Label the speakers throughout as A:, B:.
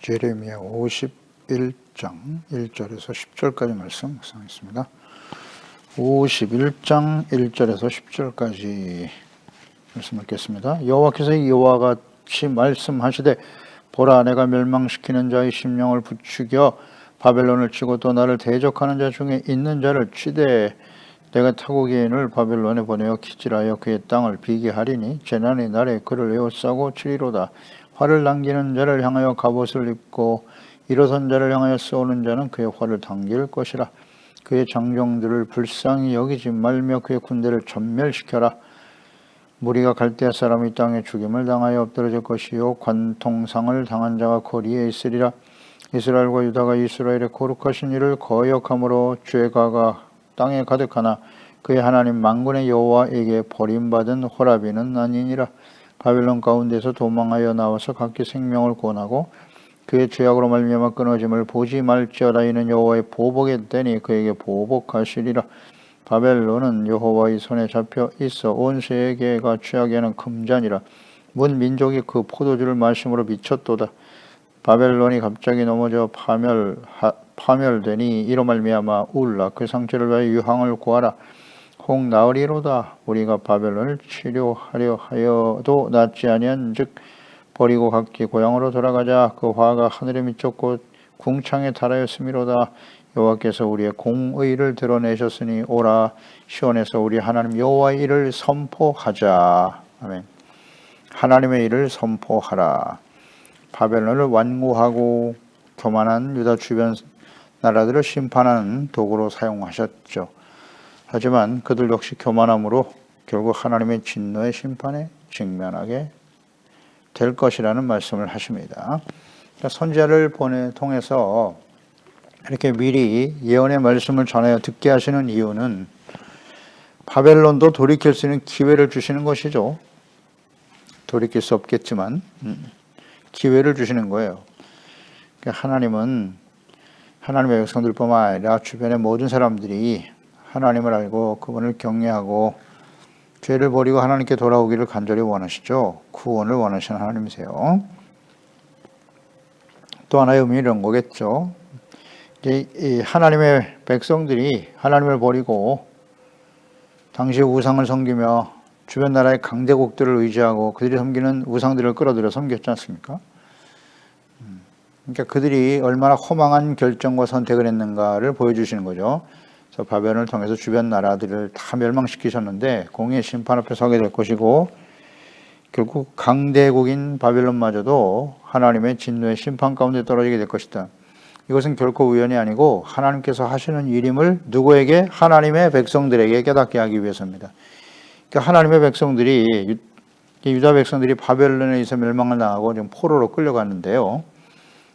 A: 예레미야 51장 1절에서 10절까지 말씀 묵상하겠습니다. 51장 1절에서 10절까지 말씀 읽겠습니다. 여호와께서 이와 같이 말씀하시되 보라, 내가 멸망시키는 자의 심령을 부추겨 바벨론을 치고 또 나를 대적하는 자 중에 있는 자를 치되 내가 타국인을 바벨론에 보내어 기질하여 그의 땅을 비게 하리니 재난의 날에 그를 에워싸고 치리로다. 활을 당기는 자를 향하여 갑옷을 입고 일어선 자를 향하여 쏘는 자는 그의 활을 당길 것이라. 그의 장정들을 불쌍히 여기지 말며 그의 군대를 전멸시켜라. 무리가 갈대아 사람이 땅에 죽임을 당하여 엎드러질 것이요 관통상을 당한 자가 거리에 있으리라. 이스라엘과 유다가 이스라엘의 거룩하신 이를 거역함으로 죄가가 땅에 가득하나 그의 하나님 만군의 여호와에게 버림받은 호라비는 아니니라. 바벨론 가운데서 도망하여 나와서 각기 생명을 구원하고 그의 죄악으로 말미암아 끊어짐을 보지 말지어다. 이는 여호와의 보복의 때니 그에게 보복하시리라. 바벨론은 여호와의 손에 잡혀 있어 온 세계가 취하게는 금잔이라. 문 민족이 그 포도주를 마심으로 미쳤도다. 바벨론이 갑자기 넘어져 파멸되니 이로 말미암아 울라. 그 상처를 위하여 유황을 구하라. 혹 나으리로다. 우리가 바벨론을 치료하려 하여도 낫지 아니한즉 버리고 각기 고향으로 돌아가자. 그 화가 하늘에 미쳤고 궁창에 달하였음이로다. 여호와께서 우리의 공의를 드러내셨으니 오라, 시온에서 우리 하나님 여호와의 일을 선포하자. 아멘. 하나님의 일을 선포하라. 바벨론을 완고하고 교만한 유다 주변 나라들을 심판하는 도구로 사용하셨죠. 하지만 그들 역시 교만함으로 결국 하나님의 진노의 심판에 직면하게 될 것이라는 말씀을 하십니다. 선지자를 통해서 이렇게 미리 예언의 말씀을 전하여 듣게 하시는 이유는 바벨론도 돌이킬 수 있는 기회를 주시는 것이죠. 돌이킬 수 없겠지만 기회를 주시는 거예요. 하나님은 하나님의 백성들뿐만 아니라 주변의 모든 사람들이 하나님을 알고 그분을 경외하고 죄를 버리고 하나님께 돌아오기를 간절히 원하시죠. 구원을 원하시는 하나님이세요. 또 하나의 의미는 이런 거겠죠. 이 하나님의 백성들이 하나님을 버리고 당시 우상을 섬기며 주변 나라의 강대국들을 의지하고 그들이 섬기는 우상들을 끌어들여 섬겼지 않습니까? 그러니까 그들이 얼마나 허망한 결정과 선택을 했는가를 보여주시는 거죠. 그래서 바벨론을 통해서 주변 나라들을 다 멸망시키셨는데 공의의 심판 앞에 서게 될 것이고 결국 강대국인 바벨론마저도 하나님의 진노의 심판 가운데 떨어지게 될 것이다. 이것은 결코 우연이 아니고 하나님께서 하시는 일임을 누구에게? 하나님의 백성들에게 깨닫게 하기 위해서입니다. 그러니까 하나님의 백성들이 유다 백성들이 바벨론에 의해서 멸망을 당하고 지금 포로로 끌려갔는데요.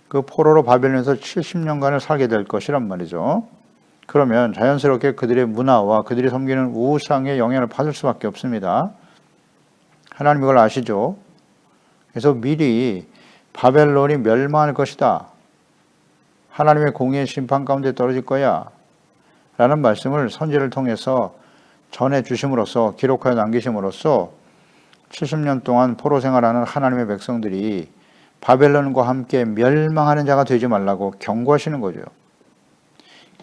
A: 그 포로로 바벨론에서 70년간을 살게 될 것이란 말이죠. 그러면 자연스럽게 그들의 문화와 그들이 섬기는 우상의 영향을 받을 수밖에 없습니다. 하나님 이걸 아시죠? 그래서 미리 바벨론이 멸망할 것이다. 하나님의 공의의 심판 가운데 떨어질 거야. 라는 말씀을 선지를 통해서 전해 주심으로써 기록하여 남기심으로써 70년 동안 포로 생활하는 하나님의 백성들이 바벨론과 함께 멸망하는 자가 되지 말라고 경고하시는 거죠.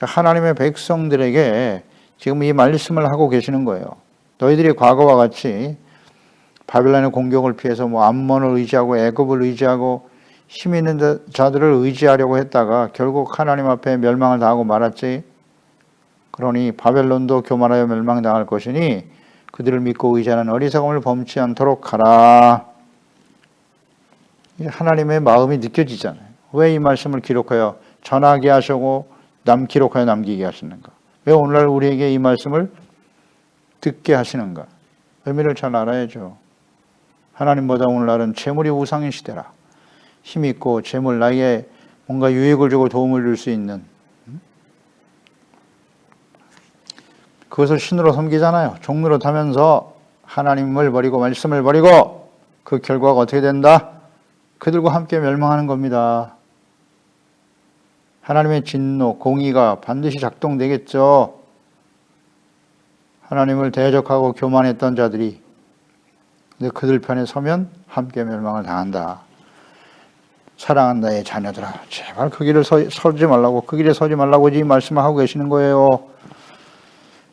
A: 하나님의 백성들에게 지금 이 말씀을 하고 계시는 거예요. 너희들이 과거와 같이 바벨론의 공격을 피해서 암몬을 의지하고 애굽을 의지하고 힘 있는 자들을 의지하려고 했다가 결국 하나님 앞에 멸망을 당하고 말았지. 그러니 바벨론도 교만하여 멸망당할 것이니 그들을 믿고 의지하는 어리석음을 범치 않도록 하라. 하나님의 마음이 느껴지잖아요. 왜 이 말씀을 기록하여 전하게 하시고 기록하여 남기게 하시는가? 왜 오늘날 우리에게 이 말씀을 듣게 하시는가? 의미를 잘 알아야죠. 하나님보다 오늘날은 재물이 우상인 시대라. 힘 있고 재물, 나에게 뭔가 유익을 주고 도움을 줄 수 있는 그것을 신으로 섬기잖아요. 종로로 타면서 하나님을 버리고 말씀을 버리고 그 결과가 어떻게 된다? 그들과 함께 멸망하는 겁니다. 하나님의 진노, 공의가 반드시 작동되겠죠. 하나님을 대적하고 교만했던 자들이 근데 그들 편에 서면 함께 멸망을 당한다. 사랑하는 나의 자녀들아, 제발 그 길을 서지 말라고, 그 길에 서지 말라고 이 말씀을 하고 계시는 거예요.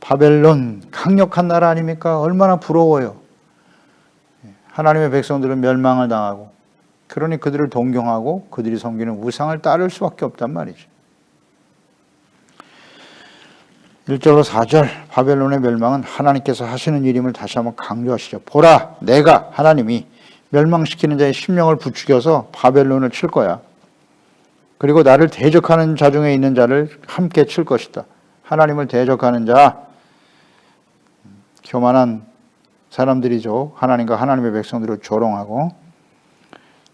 A: 바벨론 강력한 나라 아닙니까? 얼마나 부러워요. 하나님의 백성들은 멸망을 당하고, 그러니 그들을 동경하고 그들이 섬기는 우상을 따를 수밖에 없단 말이죠. 1절로 4절 바벨론의 멸망은 하나님께서 하시는 일임을 다시 한번 강조하시죠. 보라, 내가 하나님이 멸망시키는 자의 심령을 부추겨서 바벨론을 칠 거야. 그리고 나를 대적하는 자 중에 있는 자를 함께 칠 것이다. 하나님을 대적하는 자, 교만한 사람들이죠. 하나님과 하나님의 백성들을 조롱하고,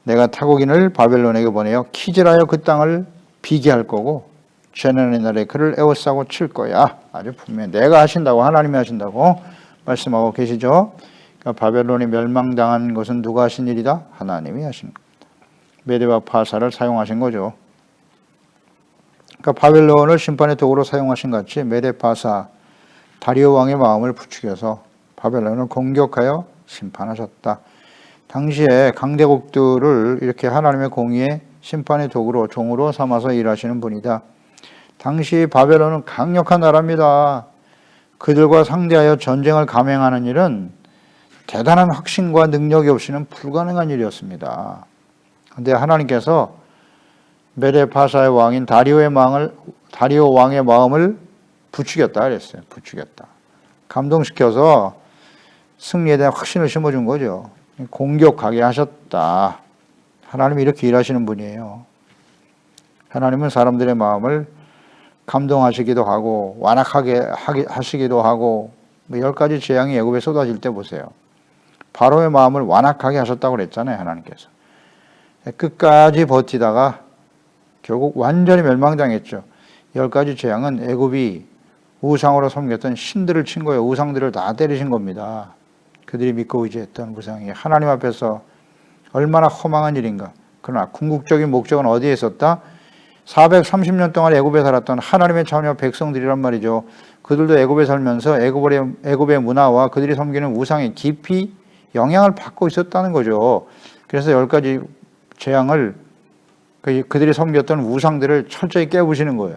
A: 내가 타국인을 바벨론에게 보내어 키질하여 그 땅을 비게 할 거고 재난의 날에 그를 에워싸고 칠 거야. 아주 분명히 내가 하신다고, 하나님이 하신다고 말씀하고 계시죠. 그러니까 바벨론이 멸망당한 것은 누가 하신 일이다? 하나님이 하신 겁니다. 메대와 파사를 사용하신 거죠. 그러니까 바벨론을 심판의 도구로 사용하신 같이 메대 파사, 다리오 왕의 마음을 부추겨서 바벨론을 공격하여 심판하셨다. 당시에 강대국들을 이렇게 하나님의 공의의 심판의 도구로, 종으로 삼아서 일하시는 분이다. 당시 바벨론은 강력한 나라입니다. 그들과 상대하여 전쟁을 감행하는 일은 대단한 확신과 능력이 없이는 불가능한 일이었습니다. 그런데 하나님께서 메데파사의 왕인 다리오 왕의 마음을 부추겼다 그랬어요. 부추겼다. 감동시켜서 승리에 대한 확신을 심어준 거죠. 공격하게 하셨다. 하나님이 이렇게 일하시는 분이에요. 하나님은 사람들의 마음을 감동하시기도 하고 완악하게 하시기도 하고, 10가지 재앙이 애굽에 쏟아질 때 보세요. 바로의 마음을 완악하게 하셨다고 그랬잖아요. 하나님께서. 끝까지 버티다가 결국 완전히 멸망당했죠. 10가지 재앙은 애굽이 우상으로 섬겼던 신들을 친 거예요. 우상들을 다 때리신 겁니다. 그들이 믿고 의지했던 우상이 하나님 앞에서 얼마나 허망한 일인가. 그러나 궁극적인 목적은 어디에 있었다? 430년 동안 애굽에 살았던 하나님의 자녀 백성들이란 말이죠. 그들도 애굽에 살면서 애굽의 문화와 그들이 섬기는 우상에 깊이 영향을 받고 있었다는 거죠. 그래서 10가지 재앙을, 그들이 섬겼던 우상들을 철저히 깨부시는 거예요.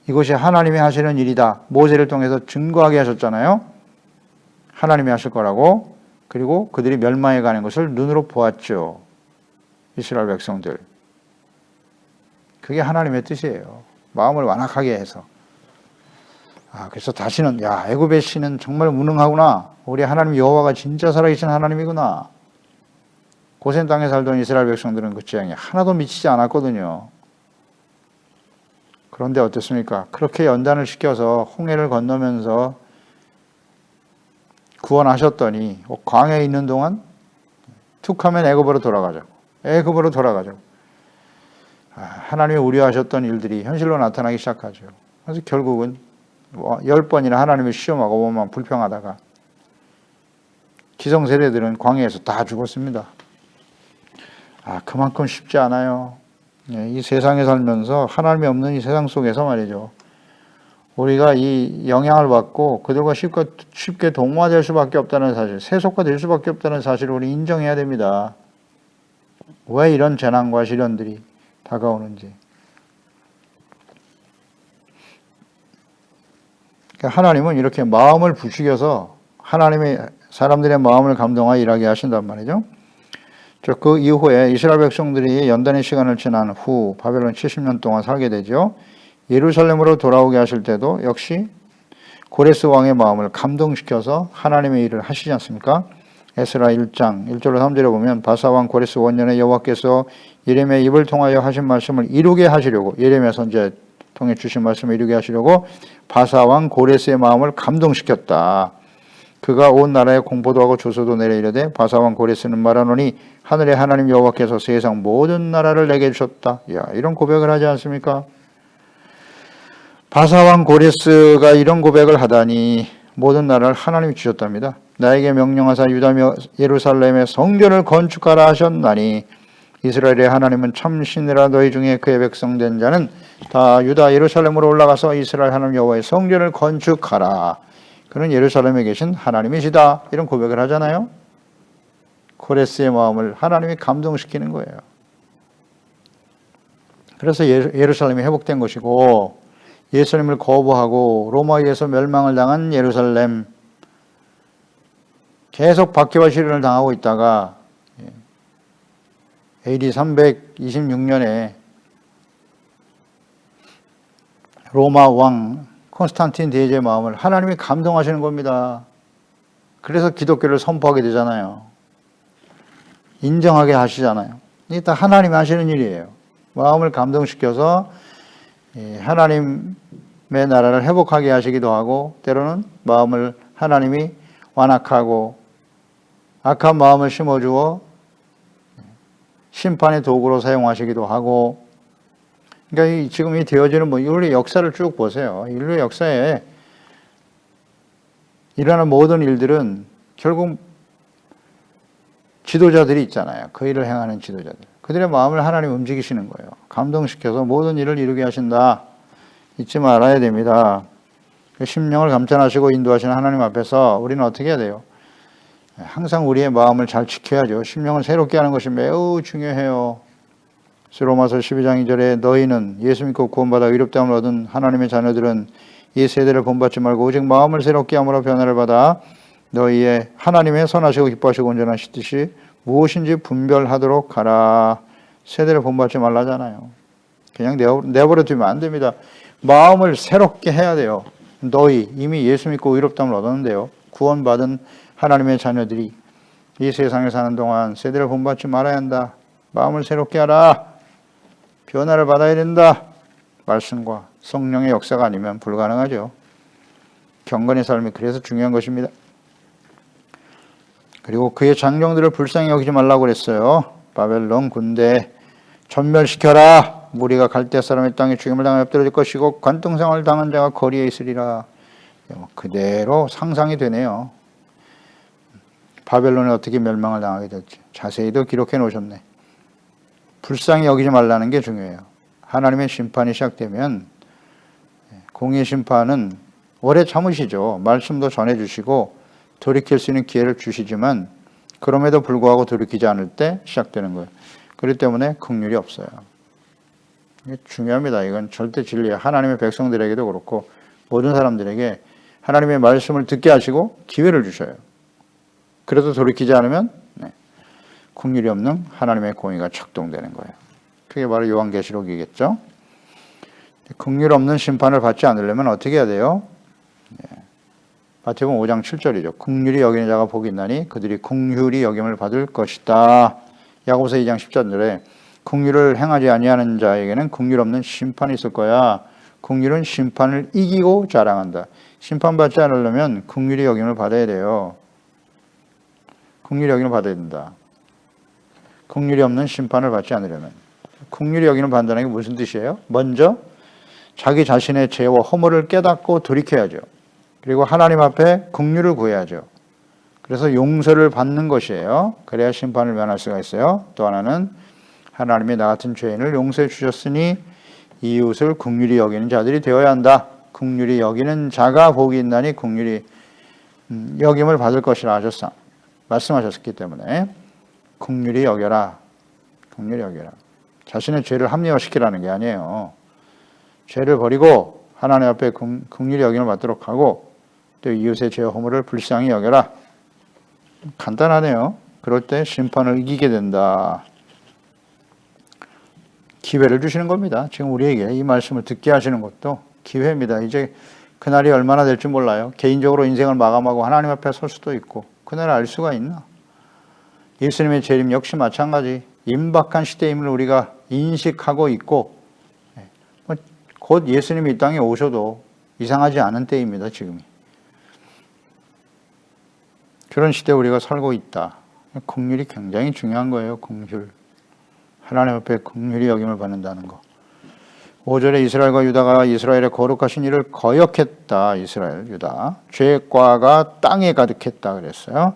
A: 이것이 하나님이 하시는 일이다. 모세를 통해서 증거하게 하셨잖아요. 하나님이 하실 거라고. 그리고 그들이 멸망해 가는 것을 눈으로 보았죠. 이스라엘 백성들. 그게 하나님의 뜻이에요. 마음을 완악하게 해서. 그래서 다시는, 애굽의 신은 정말 무능하구나. 우리 하나님 여호와가 진짜 살아계신 하나님이구나. 고센 땅에 살던 이스라엘 백성들은 그 재앙에 하나도 미치지 않았거든요. 그런데 어떻습니까? 그렇게 연단을 시켜서 홍해를 건너면서 구원하셨더니 광야에 있는 동안 툭하면 애굽으로 돌아가자고. 하나님이 우려하셨던 일들이 현실로 나타나기 시작하죠. 그래서 결국은 10번이나 하나님을 시험하고 보면 불평하다가 기성세대들은 광야에서 다 죽었습니다. 그만큼 쉽지 않아요. 이 세상에 살면서 하나님이 없는 이 세상 속에서 말이죠. 우리가 이 영향을 받고 그들과 쉽게 동화될 수밖에 없다는 사실, 세속화될 수밖에 없다는 사실을 우리 인정해야 됩니다. 왜 이런 재난과 시련들이 다가오는지. 그러니까 하나님은 이렇게 마음을 부추겨서 하나님의 사람들의 마음을 감동하여 일하게 하신단 말이죠. 그 이후에 이스라엘 백성들이 연단의 시간을 지난 후 바벨론 70년 동안 살게 되죠. 예루살렘으로 돌아오게 하실 때도 역시 고레스 왕의 마음을 감동시켜서 하나님의 일을 하시지 않습니까? 에스라 1장 1절로 3절에 보면 바사왕 고레스 원년에 여호와께서 예레미야의 입을 통하여 하신 말씀을 이루게 하시려고, 예레미야 선지자 통해 주신 말씀을 이루게 하시려고 바사왕 고레스의 마음을 감동시켰다. 그가 온 나라에 공포도 하고 조소도 내려 이르되 바사왕 고레스는 말하노니 하늘의 하나님 여호와께서 세상 모든 나라를 내게 주셨다. 이런 고백을 하지 않습니까? 바사왕 고레스가 이런 고백을 하다니 모든 나라를 하나님이 주셨답니다. 나에게 명령하사 유다 예루살렘의 성전을 건축하라 하셨나니 이스라엘의 하나님은 참 신이라. 너희 중에 그의 백성된 자는 다 유다 예루살렘으로 올라가서 이스라엘 하나님 여호와의 성전을 건축하라. 그는 예루살렘에 계신 하나님이시다. 이런 고백을 하잖아요. 고레스의 마음을 하나님이 감동시키는 거예요. 그래서 예루살렘이 회복된 것이고, 예수님을 거부하고 로마에 의해서 멸망을 당한 예루살렘, 계속 박해와 시련을 당하고 있다가 AD 326년에 로마 왕 콘스탄틴 대제의 마음을 하나님이 감동하시는 겁니다. 그래서 기독교를 선포하게 되잖아요. 인정하게 하시잖아요. 이게 다 하나님이 하시는 일이에요. 마음을 감동시켜서 하나님의 나라를 회복하게 하시기도 하고, 때로는 마음을 하나님이 완악하고 악한 마음을 심어주어 심판의 도구로 사용하시기도 하고. 그러니까 지금 이 되어지는 인류의 역사를 쭉 보세요. 인류의 역사에 일어나는 모든 일들은 결국 지도자들이 있잖아요. 그 일을 행하는 지도자들. 그들의 마음을 하나님 움직이시는 거예요. 감동시켜서 모든 일을 이루게 하신다. 잊지 말아야 됩니다. 심령을 감찰하시고 인도하시는 하나님 앞에서 우리는 어떻게 해야 돼요? 항상 우리의 마음을 잘 지켜야죠. 심령을 새롭게 하는 것이 매우 중요해요. 로마서 12장 2절에 너희는 예수 믿고 구원받아 의롭다함을 얻은 하나님의 자녀들은 이 세대를 본받지 말고 오직 마음을 새롭게 함으로 변화를 받아 너희의 하나님의 선하시고 기뻐하시고 온전하신 뜻이 무엇인지 분별하도록 하라. 세대를 본받지 말라잖아요. 그냥 내버려 두면 안 됩니다. 마음을 새롭게 해야 돼요. 너희 이미 예수 믿고 의롭다함을 얻었는데요. 구원받은 하나님의 자녀들이 이 세상에 사는 동안 세대를 본받지 말아야 한다. 마음을 새롭게 하라. 변화를 받아야 된다. 말씀과 성령의 역사가 아니면 불가능하죠. 경건의 삶이 그래서 중요한 것입니다. 그리고 그의 장정들을 불쌍히 여기지 말라고 그랬어요. 바벨론 군대 전멸시켜라. 무리가 갈대 사람의 땅에 죽임을 당하여 엎드려질 것이고 관통상을 당한 자가 거리에 있으리라. 그대로 상상이 되네요. 바벨론이 어떻게 멸망을 당하게 될지 자세히도 기록해 놓으셨네. 불쌍히 여기지 말라는 게 중요해요. 하나님의 심판이 시작되면 공의 심판은 오래 참으시죠. 말씀도 전해주시고 돌이킬 수 있는 기회를 주시지만 그럼에도 불구하고 돌이키지 않을 때 시작되는 거예요. 그렇기 때문에 긍휼이 없어요. 이게 중요합니다. 이건 절대 진리예요. 하나님의 백성들에게도 그렇고 모든 사람들에게 하나님의 말씀을 듣게 하시고 기회를 주셔요. 그래도 돌이키지 않으면 긍휼이 없는 하나님의 공의가 작동되는 거예요. 그게 바로 요한계시록이겠죠. 긍휼 없는 심판을 받지 않으려면 어떻게 해야 돼요? 마태복음 5장 7절이죠. 긍휼히 여기는 자가 복이 있나니 그들이 긍휼히 여김을 받을 것이다. 야고보서 2장 10절에 긍휼을 행하지 아니하는 자에게는 긍휼 없는 심판이 있을 거야. 긍휼은 심판을 이기고 자랑한다. 심판받지 않으려면 긍휼히 여김을 받아야 돼요. 긍휼히 여김을 받아야 된다. 긍휼이 없는 심판을 받지 않으려면. 긍휼히 여김을 받는다는 게 무슨 뜻이에요? 먼저 자기 자신의 죄와 허물을 깨닫고 돌이켜야죠. 그리고 하나님 앞에 긍휼을 구해야죠. 그래서 용서를 받는 것이에요. 그래야 심판을 면할 수가 있어요. 또 하나는 하나님이 나 같은 죄인을 용서해 주셨으니 이웃을 긍휼히 여기는 자들이 되어야 한다. 긍휼히 여기는 자가 복이 있나니 긍휼히 여김을 받을 것이라 말씀하셨기 때문에 긍휼히 여겨라. 긍휼히 여겨라. 자신의 죄를 합리화시키라는 게 아니에요. 죄를 버리고 하나님 앞에 긍휼히 여김을 받도록 하고 또 이웃의 죄와 허물을 불쌍히 여겨라. 간단하네요. 그럴 때 심판을 이기게 된다. 기회를 주시는 겁니다. 지금 우리에게 이 말씀을 듣게 하시는 것도 기회입니다. 이제 그날이 얼마나 될지 몰라요. 개인적으로 인생을 마감하고 하나님 앞에 설 수도 있고 그날 알 수가 있나? 예수님의 재림 역시 마찬가지. 임박한 시대임을 우리가 인식하고 있고 곧 예수님이 이 땅에 오셔도 이상하지 않은 때입니다. 지금이. 그런 시대에 우리가 살고 있다. 긍휼이 굉장히 중요한 거예요. 긍휼. 하나님 앞에 긍휼히 여김을 받는다는 거. 5절에 이스라엘과 유다가 이스라엘의 거룩하신 일을 거역했다. 이스라엘, 유다. 죄과가 땅에 가득했다 그랬어요.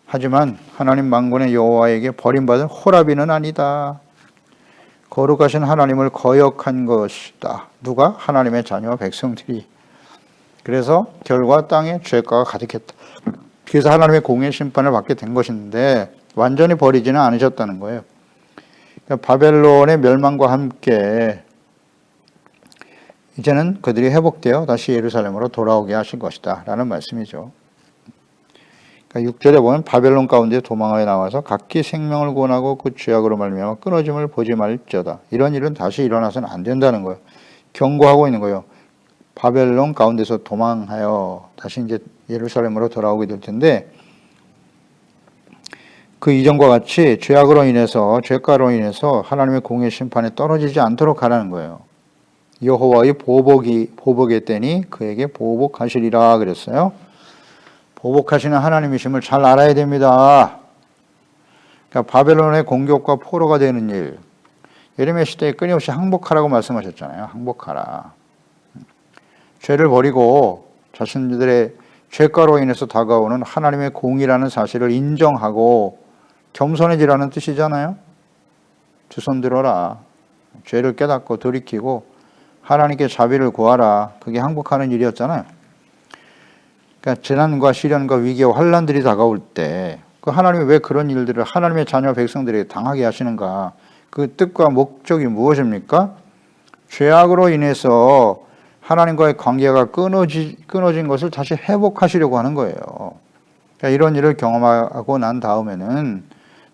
A: 하지만 하나님 만군의 여호와에게 버림받은 호라비는 아니다. 거룩하신 하나님을 거역한 것이다. 누가? 하나님의 자녀와 백성들이. 그래서 결과 땅에 죄과가 가득했다. 그래서 하나님의 공의 심판을 받게 된 것인데 완전히 버리지는 않으셨다는 거예요. 바벨론의 멸망과 함께 이제는 그들이 회복되어 다시 예루살렘으로 돌아오게 하실 것이다 라는 말씀이죠. 그러니까 6절에 보면 바벨론 가운데 도망하여 나와서 각기 생명을 구원하고 그 죄악으로 말미암아 끊어짐을 보지 말지어다. 이런 일은 다시 일어나서는 안 된다는 거예요. 경고하고 있는 거예요. 바벨론 가운데서 도망하여 다시 이제 예루살렘으로 돌아오게 될 텐데, 그 이전과 같이 죄악으로 인해서, 죄가로 인해서 하나님의 공의 심판에 떨어지지 않도록 하라는 거예요. 여호와의 보복의 때니 그에게 보복하시리라 그랬어요. 보복하시는 하나님이심을 잘 알아야 됩니다. 그러니까 바벨론의 공격과 포로가 되는 일, 예레미야 시대에 끊임없이 항복하라고 말씀하셨잖아요. 항복하라. 죄를 버리고 자신들의 죄가로 인해서 다가오는 하나님의 공의라는 사실을 인정하고 겸손해지라는 뜻이잖아요. 두 손 들어라. 죄를 깨닫고 돌이키고 하나님께 자비를 구하라. 그게 항복하는 일이었잖아요. 그러니까 재난과 시련과 위기와 환난들이 다가올 때 그 하나님이 왜 그런 일들을 하나님의 자녀 백성들에게 당하게 하시는가? 그 뜻과 목적이 무엇입니까? 죄악으로 인해서 하나님과의 관계가 끊어진 것을 다시 회복하시려고 하는 거예요. 그러니까 이런 일을 경험하고 난 다음에는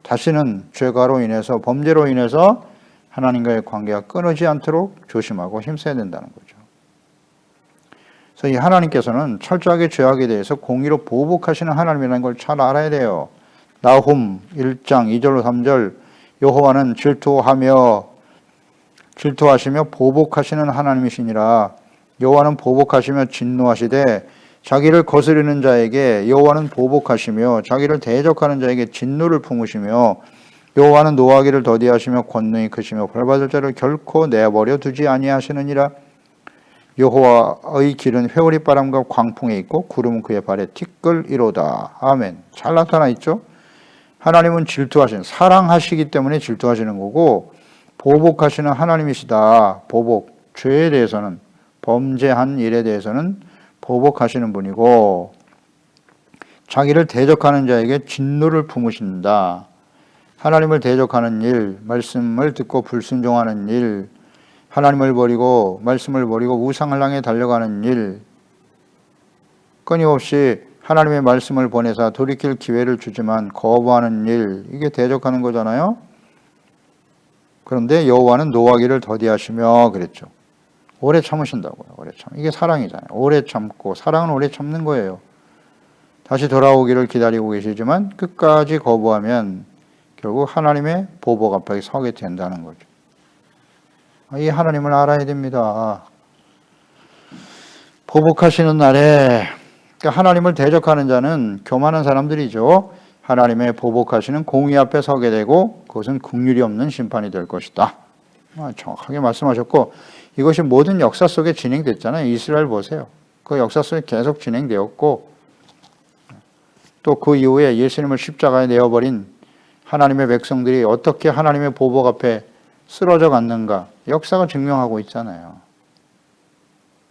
A: 다시는 죄가로 인해서, 범죄로 인해서 하나님과의 관계가 끊어지지 않도록 조심하고 힘써야 된다는 거죠. 그래서 이 하나님께서는 철저하게 죄악에 대해서 공의로 보복하시는 하나님이라는 걸 잘 알아야 돼요. 나훔 1장 2절로 3절, 여호와는 질투하시며 보복하시는 하나님이시니라. 여호와는 보복하시며 진노하시되 자기를 거스르는 자에게 여호와는 보복하시며 자기를 대적하는 자에게 진노를 품으시며 여호와는 노하기를 더디하시며 권능이 크시며 벌받을 자를 결코 내버려 두지 아니하시느니라. 여호와의 길은 회오리바람과 광풍에 있고 구름은 그의 발에 티끌이로다. 아멘. 잘 나타나 있죠? 하나님은 사랑하시기 때문에 질투하시는 거고, 보복하시는 하나님이시다. 보복, 죄에 대해서는, 범죄한 일에 대해서는 보복하시는 분이고, 자기를 대적하는 자에게 진노를 품으신다. 하나님을 대적하는 일, 말씀을 듣고 불순종하는 일, 하나님을 버리고 말씀을 버리고 우상을 향해 달려가는 일, 끊임없이 하나님의 말씀을 보내사 돌이킬 기회를 주지만 거부하는 일, 이게 대적하는 거잖아요. 그런데 여호와는 노하기를 더디하시며 그랬죠. 오래 참으신다고요. 오래 참. 이게 사랑이잖아요. 오래 참고, 사랑은 오래 참는 거예요. 다시 돌아오기를 기다리고 계시지만 끝까지 거부하면 결국 하나님의 보복 앞에 서게 된다는 거죠. 이 하나님을 알아야 됩니다. 보복하시는 날에, 그러니까 하나님을 대적하는 자는 교만한 사람들이죠. 하나님의 보복하시는 공의 앞에 서게 되고 그것은 긍휼이 없는 심판이 될 것이다. 정확하게 말씀하셨고, 이것이 모든 역사 속에 진행됐잖아요. 이스라엘 보세요. 그 역사 속에 계속 진행되었고, 또 그 이후에 예수님을 십자가에 내어버린 하나님의 백성들이 어떻게 하나님의 보복 앞에 쓰러져 갔는가, 역사가 증명하고 있잖아요.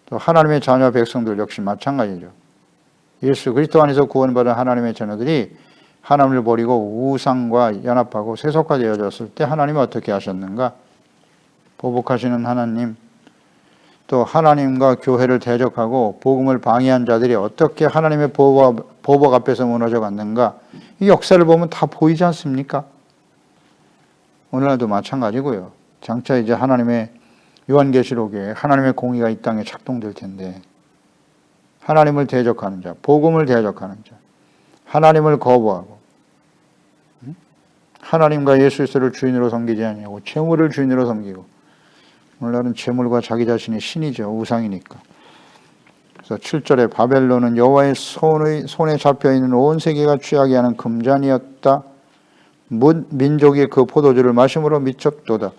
A: 또 하나님의 자녀 백성들 역시 마찬가지죠. 예수 그리스도 안에서 구원받은 하나님의 자녀들이 하나님을 버리고 우상과 연합하고 세속화되어졌을 때 하나님이 어떻게 하셨는가? 보복하시는 하나님, 또 하나님과 교회를 대적하고 복음을 방해한 자들이 어떻게 하나님의 보복 앞에서 무너져 갔는가? 이 역사를 보면 다 보이지 않습니까? 오늘날도 마찬가지고요. 장차 이제 하나님의 요한계시록에 하나님의 공의가 이 땅에 작동될 텐데, 하나님을 대적하는 자, 복음을 대적하는 자, 하나님을 거부하고 하나님과 예수 그리스도를 주인으로 섬기지 아니하고 재물을 주인으로 섬기고, 오늘날은 재물과 자기 자신이 신이죠. 우상이니까. 그래서 7절에 바벨론은 여호와의 손에 잡혀있는 온 세계가 취하게 하는 금잔이었다. 민족이 그 포도주를 마심으로 미쳤도다.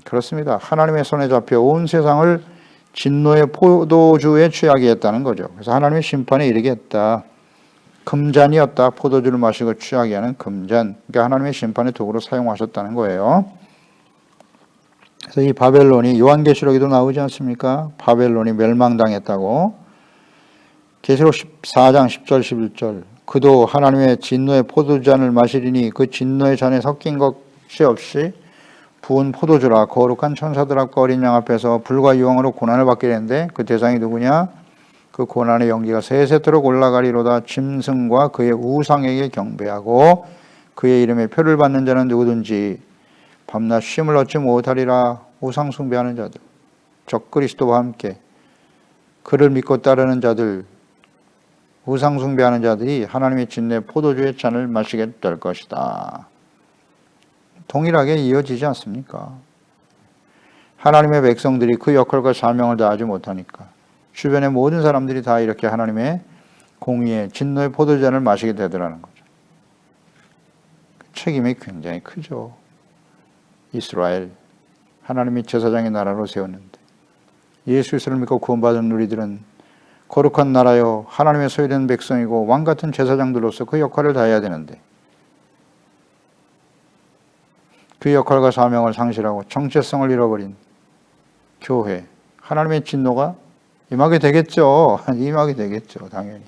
A: 그렇습니다. 하나님의 손에 잡혀 온 세상을 진노의 포도주에 취하게 했다는 거죠. 그래서 하나님의 심판에 이르게 했다. 금잔이었다. 포도주를 마시고 취하게 하는 금잔. 그러니까 하나님의 심판의 도구로 사용하셨다는 거예요. 그래서 이 바벨론이 요한계시록에도 나오지 않습니까? 바벨론이 멸망당했다고. 계시록 14장 10절 11절. 그도 하나님의 진노의 포도잔을 마시리니 그 진노의 잔에 섞인 것이 없이 부은 포도주라 거룩한 천사들 앞과 어린 양 앞에서 불과 유황으로 고난을 받게 되는데 그 대상이 누구냐? 그 고난의 연기가 세세토록 올라가리로다. 짐승과 그의 우상에게 경배하고 그의 이름에 표를 받는 자는 누구든지 밤낮 쉼을 얻지 못하리라. 우상 숭배하는 자들, 적그리스도와 함께 그를 믿고 따르는 자들, 우상 숭배하는 자들이 하나님의 진노의 포도주의 잔을 마시게 될 것이다. 동일하게 이어지지 않습니까? 하나님의 백성들이 그 역할과 사명을 다하지 못하니까 주변의 모든 사람들이 다 이렇게 하나님의 공의의 진노의 포도주잔을 마시게 되더라는 거죠. 책임이 굉장히 크죠. 이스라엘, 하나님이 제사장의 나라로 세웠는데 예수 그리스도를 믿고 구원받은 우리들은 거룩한 나라요 하나님의 소유된 백성이고 왕같은 제사장들로서 그 역할을 다해야 되는데 그 역할과 사명을 상실하고 정체성을 잃어버린 교회, 하나님의 진노가 임하게 되겠죠. 임하게 되겠죠. 당연히.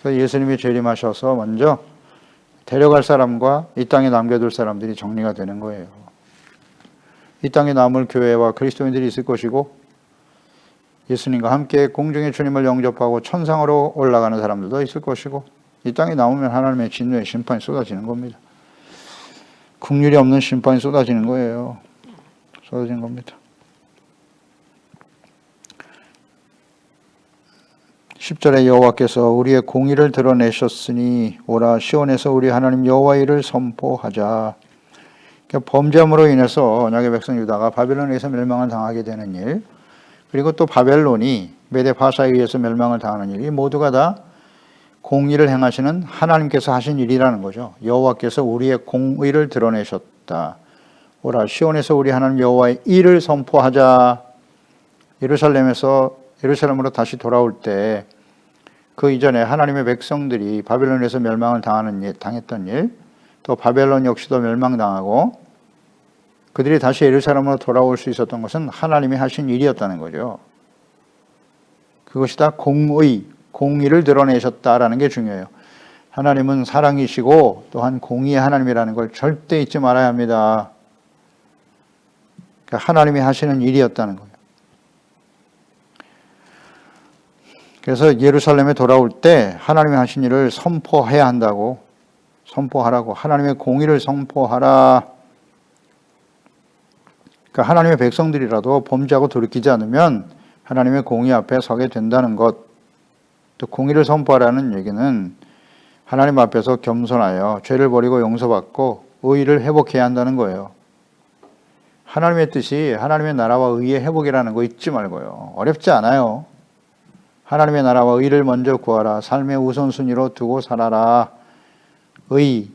A: 그래서 예수님이 재림하셔서 먼저 데려갈 사람과 이 땅에 남겨둘 사람들이 정리가 되는 거예요. 이 땅에 남을 교회와 그리스도인들이 있을 것이고 예수님과 함께 공중의 주님을 영접하고 천상으로 올라가는 사람들도 있을 것이고 이 땅에 남으면 하나님의 진노의 심판이 쏟아지는 겁니다. 긍휼이 없는 심판이 쏟아지는 거예요. 쏟아지는 겁니다. 10절에 여호와께서 우리의 공의를 드러내셨으니 오라 시온에서 우리 하나님 여호와의 일을 선포하자. 그러니까 범죄함으로 인해서 언약의 백성 유다가 바벨론에서 멸망을 당하게 되는 일, 그리고 또 바벨론이 메대 파사에 의해서 멸망을 당하는 일, 이 모두가 다 공의를 행하시는 하나님께서 하신 일이라는 거죠. 여호와께서 우리의 공의를 드러내셨다. 오라 시온에서 우리 하나님 여호와의 일을 선포하자. 예루살렘으로 다시 돌아올 때 그 이전에 하나님의 백성들이 바벨론에서 멸망을 당했던 일, 또 바벨론 역시도 멸망당하고 그들이 다시 예루살렘으로 돌아올 수 있었던 것은 하나님이 하신 일이었다는 거죠. 그것이 다 공의를 드러내셨다라는 게 중요해요. 하나님은 사랑이시고 또한 공의의 하나님이라는 걸 절대 잊지 말아야 합니다. 그러니까 하나님이 하시는 일이었다는 거예요. 그래서 예루살렘에 돌아올 때 하나님이 하신 일을 선포해야 한다고, 선포하라고, 하나님의 공의를 선포하라. 그러니까 하나님의 백성들이라도 범죄하고 돌이키지 않으면 하나님의 공의 앞에 서게 된다는 것. 또 공의를 선포하라는 얘기는 하나님 앞에서 겸손하여 죄를 버리고 용서받고 의를 회복해야 한다는 거예요. 하나님의 뜻이 하나님의 나라와 의의 회복이라는 거 잊지 말고요. 어렵지 않아요. 하나님의 나라와 의를 먼저 구하라. 삶의 우선순위로 두고 살아라. 의,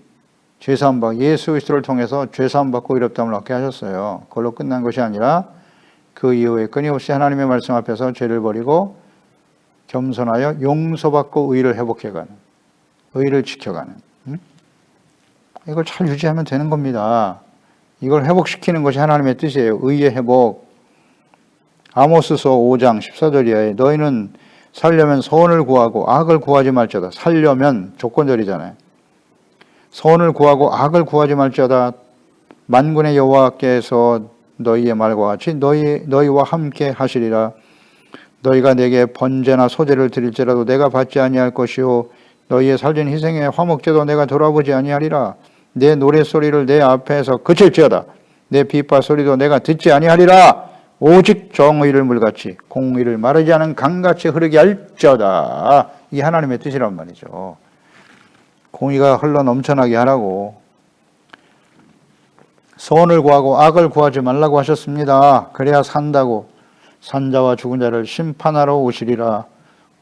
A: 죄사함 받고 예수 그리스도를 통해서 죄사함 받고 의롭다함을 얻게 하셨어요. 그걸로 끝난 것이 아니라 그 이후에 끊임없이 하나님의 말씀 앞에서 죄를 버리고 겸손하여 용서받고 의를 회복해가는, 의를 지켜가는, 이걸 잘 유지하면 되는 겁니다. 이걸 회복시키는 것이 하나님의 뜻이에요. 의의 회복. 아모스서 5장 14절이에요. 너희는 살려면 선을 구하고 악을 구하지 말지어다. 살려면 조건절이잖아요. 선을 구하고 악을 구하지 말지어다. 만군의 여호와께서 너희의 말과 같이 너희와 함께 하시리라. 너희가 내게 번제나 소제를 드릴지라도 내가 받지 아니할 것이요 너희의 살진 희생의 화목제도 내가 돌아보지 아니하리라. 내 노랫소리를 내 앞에서 그칠지어다. 내 비파 소리도 내가 듣지 아니하리라. 오직 정의를 물같이 공의를 마르지 않은 강같이 흐르게 할지어다. 이게 하나님의 뜻이란 말이죠. 공의가 흘러 넘쳐나게 하라고. 선을 구하고 악을 구하지 말라고 하셨습니다. 그래야 산다고. 산자와 죽은 자를 심판하러 오시리라.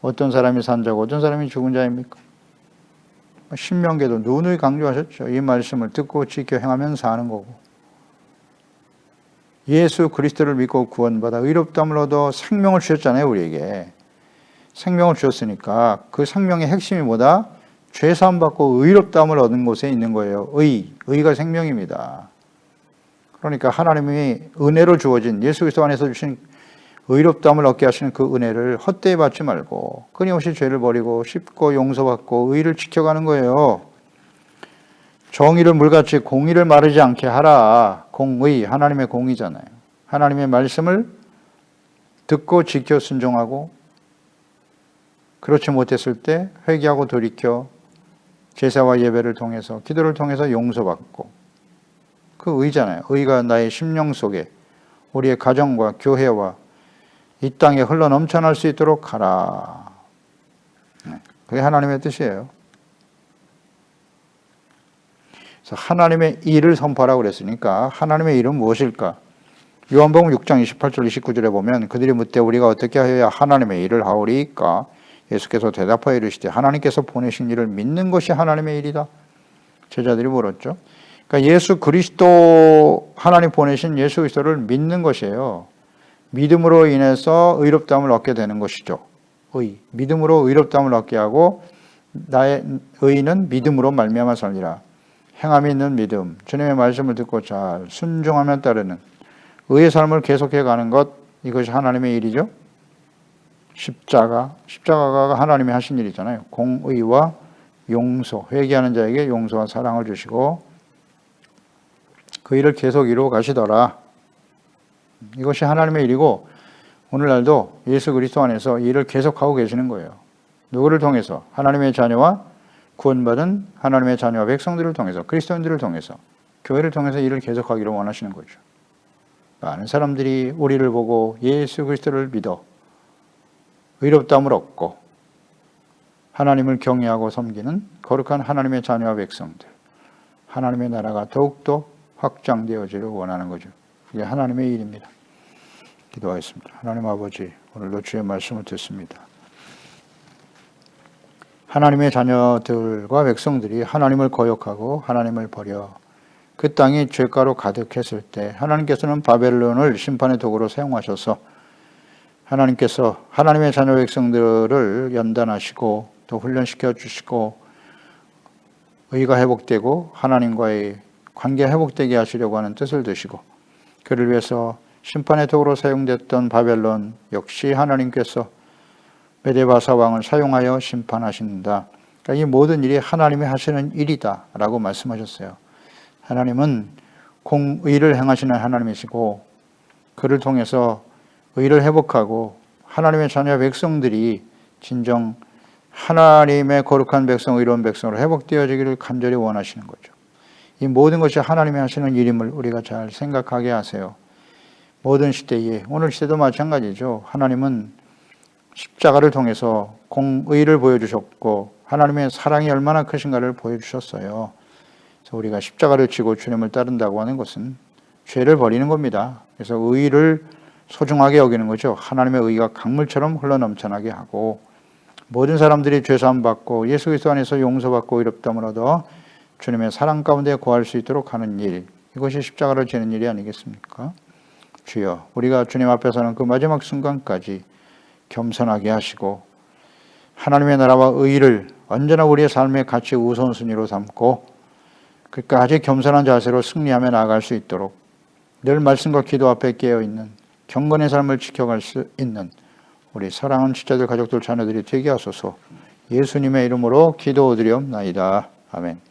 A: 어떤 사람이 산자고 어떤 사람이 죽은 자입니까? 신명기에도 누누이 강조하셨죠. 이 말씀을 듣고 지켜 행하면 사는 거고. 예수 그리스도를 믿고 구원받아 의롭다함을 얻어 생명을 주셨잖아요. 우리에게. 생명을 주셨으니까 그 생명의 핵심이 뭐다? 죄사함 받고 의롭다함을 얻는 곳에 있는 거예요. 의가 생명입니다. 그러니까 하나님이 은혜로 주어진 예수 그리스도 안에서 주신 의롭다함을 얻게 하시는 그 은혜를 헛되이 받지 말고 끊임없이 죄를 버리고 씹고 용서받고 의를 지켜가는 거예요. 정의를 물같이 공의를 마르지 않게 하라. 공의, 하나님의 공의잖아요. 하나님의 말씀을 듣고 지켜 순종하고, 그렇지 못했을 때 회개하고 돌이켜 제사와 예배를 통해서, 기도를 통해서 용서받고, 그 의잖아요. 의가 나의 심령 속에, 우리의 가정과 교회와 이 땅에 흘러 넘쳐날 수 있도록 하라. 그게 하나님의 뜻이에요. 그래서 하나님의 일을 선포하라고 그랬으니까 하나님의 일은 무엇일까? 요한복음 6장 28절 29절에 보면 그들이 묻되 우리가 어떻게 하여야 하나님의 일을 하오리까? 예수께서 대답하여 이르시되 하나님께서 보내신 일을 믿는 것이 하나님의 일이다. 제자들이 물었죠. 그러니까 예수 그리스도, 하나님 보내신 예수 그리스도를 믿는 것이에요. 믿음으로 인해서 의롭다함을 얻게 되는 것이죠. 의. 믿음으로 의롭다함을 얻게 하고 나의 의는 믿음으로 말미암아 살리라. 행함이 있는 믿음, 주님의 말씀을 듣고 잘 순종하며 따르는 의의 삶을 계속해 가는 것, 이것이 하나님의 일이죠. 십자가가 하나님이 하신 일이잖아요. 공의와 용서, 회개하는 자에게 용서와 사랑을 주시고 그 일을 계속 이루어 가시더라. 이것이 하나님의 일이고 오늘날도 예수 그리스도 안에서 이 일을 계속하고 계시는 거예요. 누구를 통해서? 하나님의 자녀와 구원받은 하나님의 자녀와 백성들을 통해서, 그리스도인들을 통해서, 교회를 통해서 일을 계속하기를 원하시는 거죠. 많은 사람들이 우리를 보고 예수 그리스도를 믿어 의롭다함을 얻고 하나님을 경외하고 섬기는 거룩한 하나님의 자녀와 백성들, 하나님의 나라가 더욱더 확장되어지를 원하는 거죠. 이게 하나님의 일입니다. 기도하겠습니다. 하나님 아버지, 오늘도 주의 말씀을 듣습니다. 하나님의 자녀들과 백성들이 하나님을 거역하고 하나님을 버려 그 땅이 죄가로 가득했을 때 하나님께서는 바벨론을 심판의 도구로 사용하셔서 하나님께서 하나님의 자녀 백성들을 연단하시고 또 훈련시켜 주시고 의가 회복되고 하나님과의 관계가 회복되게 하시려고 하는 뜻을 드시고, 그를 위해서 심판의 도구로 사용됐던 바벨론 역시 하나님께서 메데바사 왕을 사용하여 심판하신다. 그러니까 이 모든 일이 하나님이 하시는 일이다 라고 말씀하셨어요. 하나님은 공의를 행하시는 하나님이시고 그를 통해서 의를 회복하고 하나님의 자녀 백성들이 진정 하나님의 거룩한 백성, 의로운 백성으로 회복되어지기를 간절히 원하시는 거죠. 이 모든 것이 하나님이 하시는 일임을 우리가 잘 생각하게 하세요. 모든 시대에, 오늘 시대도 마찬가지죠. 하나님은 십자가를 통해서 공의를 보여주셨고 하나님의 사랑이 얼마나 크신가를 보여주셨어요. 그래서 우리가 십자가를 지고 주님을 따른다고 하는 것은 죄를 버리는 겁니다. 그래서 의를 소중하게 여기는 거죠. 하나님의 의가 강물처럼 흘러넘쳐나게 하고 모든 사람들이 죄사함 받고 예수 그리스도 안에서 용서받고 의롭다함을 얻어 주님의 사랑 가운데 거할 수 있도록 하는 일, 이것이 십자가를 지는 일이 아니겠습니까? 주여, 우리가 주님 앞에서는 그 마지막 순간까지 겸손하게 하시고 하나님의 나라와 의를 언제나 우리의 삶의 가치 우선순위로 삼고 끝까지 겸손한 자세로 승리하며 나아갈 수 있도록 늘 말씀과 기도 앞에 깨어있는 경건의 삶을 지켜갈 수 있는 우리 사랑하는 지체들, 가족들, 자녀들이 되게 하소서. 예수님의 이름으로 기도드리옵나이다. 아멘.